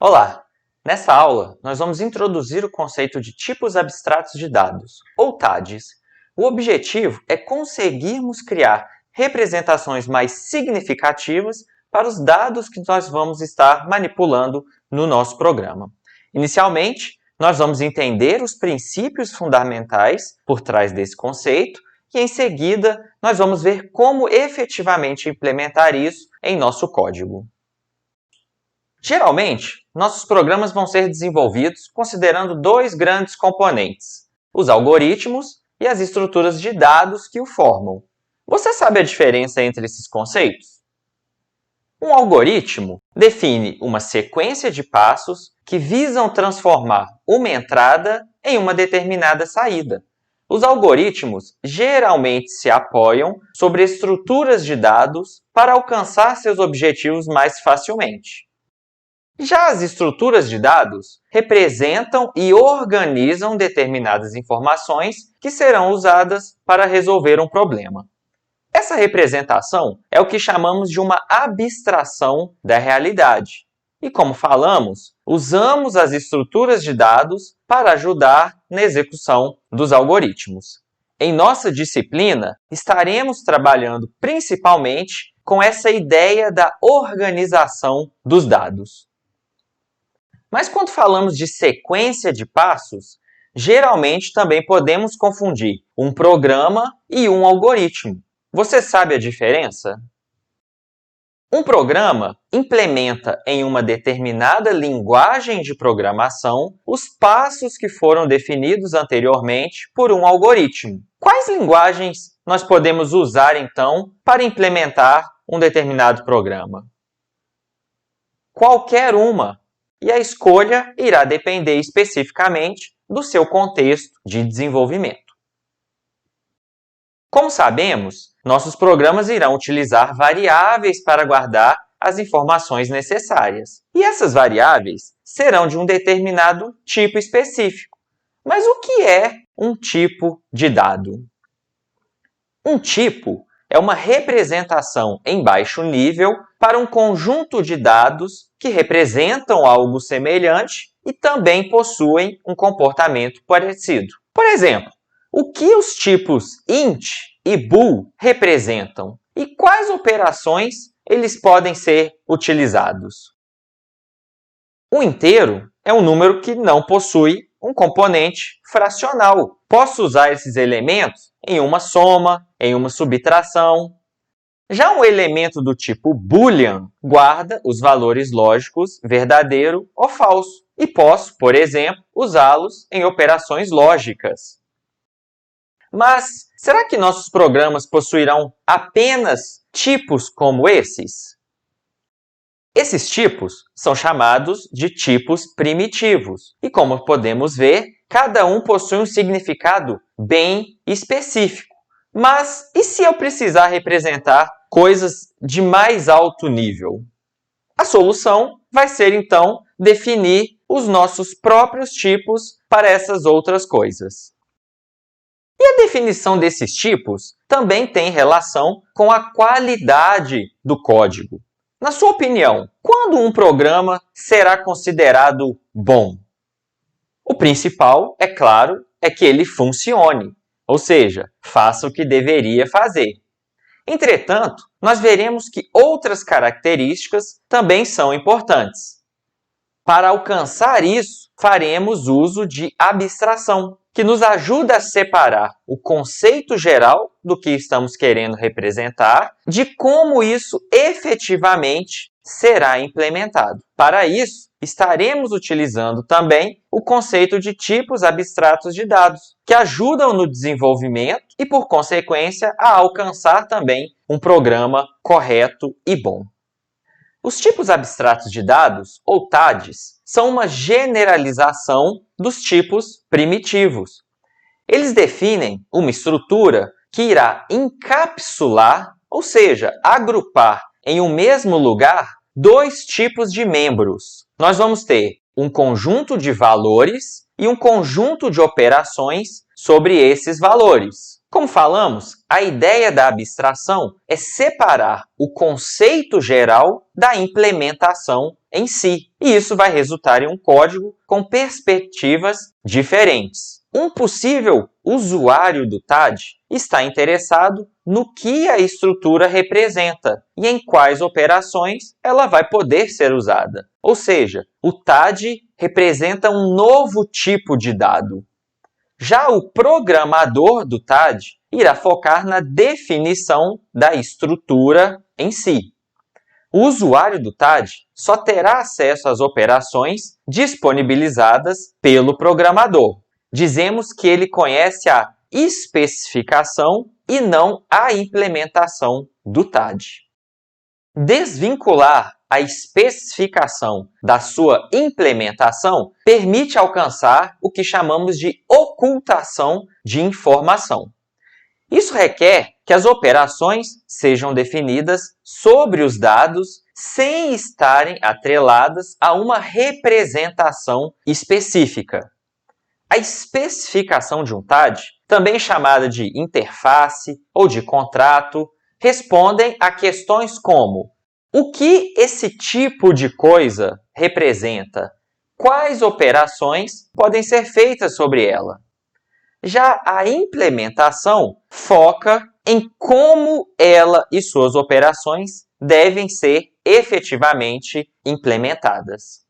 Olá! Nessa aula, nós vamos introduzir o conceito de tipos abstratos de dados, ou TADs. O objetivo é conseguirmos criar representações mais significativas para os dados que nós vamos estar manipulando no nosso programa. Inicialmente, nós vamos entender os princípios fundamentais por trás desse conceito e, em seguida, nós vamos ver como efetivamente implementar isso em nosso código. Geralmente, nossos programas vão ser desenvolvidos considerando dois grandes componentes, os algoritmos e as estruturas de dados que o formam. Você sabe a diferença entre esses conceitos? Um algoritmo define uma sequência de passos que visam transformar uma entrada em uma determinada saída. Os algoritmos geralmente se apoiam sobre estruturas de dados para alcançar seus objetivos mais facilmente. Já as estruturas de dados representam e organizam determinadas informações que serão usadas para resolver um problema. Essa representação é o que chamamos de uma abstração da realidade. E como falamos, usamos as estruturas de dados para ajudar na execução dos algoritmos. Em nossa disciplina, estaremos trabalhando principalmente com essa ideia da organização dos dados. Mas quando falamos de sequência de passos, geralmente também podemos confundir um programa e um algoritmo. Você sabe a diferença? Um programa implementa em uma determinada linguagem de programação os passos que foram definidos anteriormente por um algoritmo. Quais linguagens nós podemos usar, então, para implementar um determinado programa? Qualquer uma. E a escolha irá depender especificamente do seu contexto de desenvolvimento. Como sabemos, nossos programas irão utilizar variáveis para guardar as informações necessárias. E essas variáveis serão de um determinado tipo específico. Mas o que é um tipo de dado? Um tipo é uma representação em baixo nível para um conjunto de dados que representam algo semelhante e também possuem um comportamento parecido. Por exemplo, o que os tipos int e bool representam e quais operações eles podem ser utilizados? Um inteiro é um número que não possui um componente fracional. Posso usar esses elementos em uma soma, em uma subtração. Já um elemento do tipo boolean guarda os valores lógicos verdadeiro ou falso e posso, por exemplo, usá-los em operações lógicas. Mas será que nossos programas possuirão apenas tipos como esses? Esses tipos são chamados de tipos primitivos e, como podemos ver, cada um possui um significado bem específico. Mas e se eu precisar representar coisas de mais alto nível? A solução vai ser, então, definir os nossos próprios tipos para essas outras coisas. E a definição desses tipos também tem relação com a qualidade do código. Na sua opinião, quando um programa será considerado bom? O principal, é claro, é que ele funcione, ou seja, faça o que deveria fazer. Entretanto, nós veremos que outras características também são importantes. Para alcançar isso, faremos uso de abstração, que nos ajuda a separar o conceito geral do que estamos querendo representar de como isso efetivamente será implementado. Para isso, estaremos utilizando também o conceito de tipos abstratos de dados, que ajudam no desenvolvimento e, por consequência, a alcançar também um programa correto e bom. Os tipos abstratos de dados, ou TADs, são uma generalização dos tipos primitivos. Eles definem uma estrutura que irá encapsular, ou seja, agrupar em um mesmo lugar dois tipos de membros. Nós vamos ter um conjunto de valores e um conjunto de operações sobre esses valores. Como falamos, a ideia da abstração é separar o conceito geral da implementação em si, e isso vai resultar em um código com perspectivas diferentes. Um possível usuário do TAD está interessado no que a estrutura representa e em quais operações ela vai poder ser usada. Ou seja, o TAD representa um novo tipo de dado. Já o programador do TAD irá focar na definição da estrutura em si. O usuário do TAD só terá acesso às operações disponibilizadas pelo programador. Dizemos que ele conhece a especificação e não a implementação do TAD. Desvincular a especificação da sua implementação permite alcançar o que chamamos de ocultação de informação. Isso requer que as operações sejam definidas sobre os dados sem estarem atreladas a uma representação específica. A especificação de um TAD, também chamada de interface ou de contrato, respondem a questões como: o que esse tipo de coisa representa? Quais operações podem ser feitas sobre ela? Já a implementação foca em como ela e suas operações devem ser efetivamente implementadas.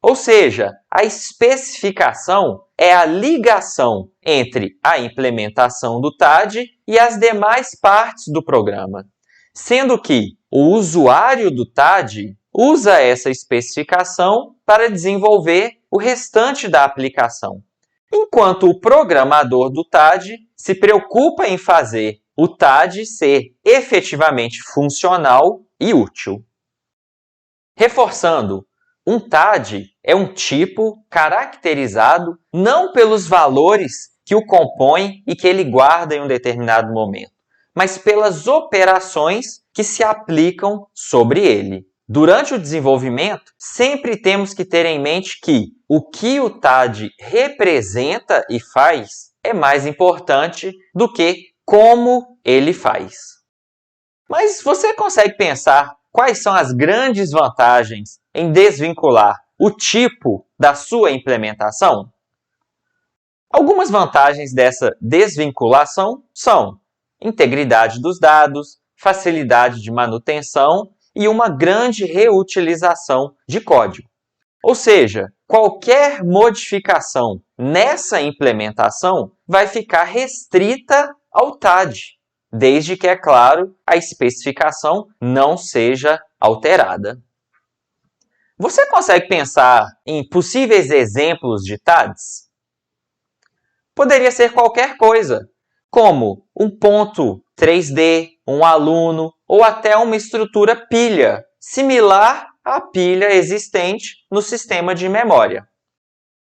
Ou seja, a especificação é a ligação entre a implementação do TAD e as demais partes do programa, sendo que o usuário do TAD usa essa especificação para desenvolver o restante da aplicação, enquanto o programador do TAD se preocupa em fazer o TAD ser efetivamente funcional e útil. Reforçando, um TAD é um tipo caracterizado não pelos valores que o compõem e que ele guarda em um determinado momento, mas pelas operações que se aplicam sobre ele. Durante o desenvolvimento, sempre temos que ter em mente que o que o TAD representa e faz é mais importante do que como ele faz. Mas você consegue pensar quais são as grandes vantagens em desvincular o tipo da sua implementação? Algumas vantagens dessa desvinculação são integridade dos dados, facilidade de manutenção e uma grande reutilização de código. Ou seja, qualquer modificação nessa implementação vai ficar restrita ao TAD, desde que, é claro, a especificação não seja alterada. Você consegue pensar em possíveis exemplos de TADs? Poderia ser qualquer coisa, como um ponto 3D, um aluno ou até uma estrutura pilha, similar à pilha existente no sistema de memória.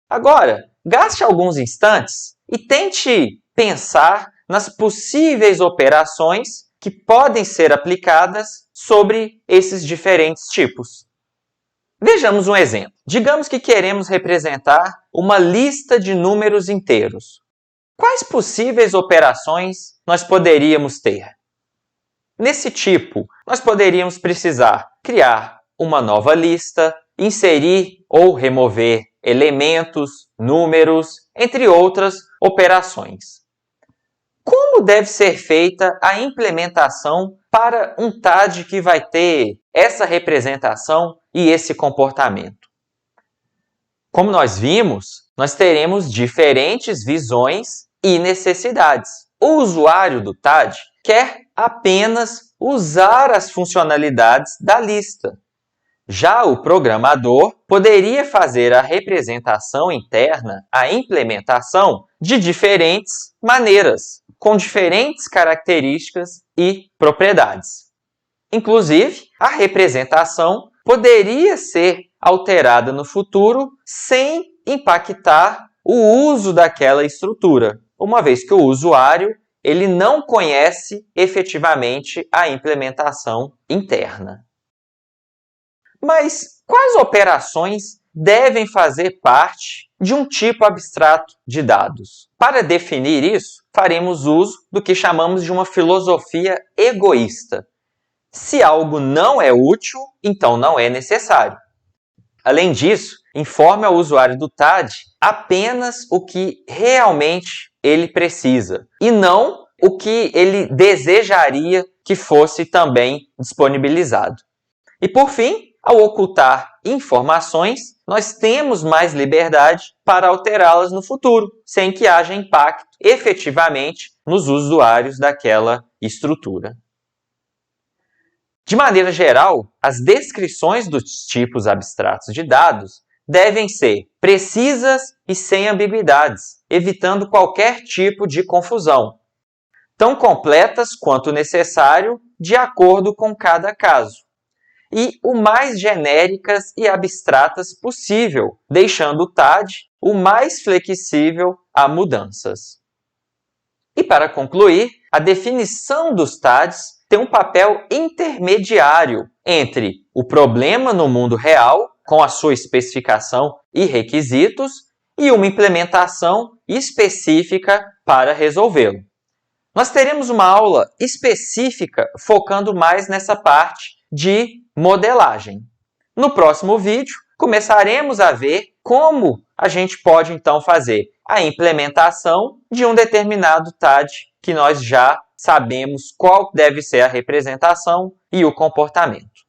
Agora, gaste alguns instantes e tente pensar nas possíveis operações que podem ser aplicadas sobre esses diferentes tipos. Vejamos um exemplo. Digamos que queremos representar uma lista de números inteiros. Quais possíveis operações nós poderíamos ter? Nesse tipo, nós poderíamos precisar criar uma nova lista, inserir ou remover elementos, números, entre outras operações. Como deve ser feita a implementação para um TAD que vai ter essa representação e esse comportamento? Como nós vimos, nós teremos diferentes visões e necessidades. O usuário do TAD quer apenas usar as funcionalidades da lista. Já o programador poderia fazer a representação interna, a implementação, de diferentes maneiras, com diferentes características e propriedades. Inclusive, a representação poderia ser alterada no futuro sem impactar o uso daquela estrutura, uma vez que o usuário ele não conhece efetivamente a implementação interna. Mas quais operações devem fazer parte de um tipo abstrato de dados. Para definir isso, faremos uso do que chamamos de uma filosofia egoísta. Se algo não é útil, então não é necessário. Além disso, informe ao usuário do TAD apenas o que realmente ele precisa e não o que ele desejaria que fosse também disponibilizado. E por fim, ao ocultar informações, nós temos mais liberdade para alterá-las no futuro, sem que haja impacto efetivamente nos usuários daquela estrutura. De maneira geral, as descrições dos tipos abstratos de dados devem ser precisas e sem ambiguidades, evitando qualquer tipo de confusão, tão completas quanto necessário de acordo com cada caso, e o mais genéricas e abstratas possível, deixando o TAD o mais flexível a mudanças. E para concluir, a definição dos TADs tem um papel intermediário entre o problema no mundo real, com a sua especificação e requisitos, e uma implementação específica para resolvê-lo. Nós teremos uma aula específica focando mais nessa parte de modelagem. No próximo vídeo, começaremos a ver como a gente pode então fazer a implementação de um determinado TAD que nós já sabemos qual deve ser a representação e o comportamento.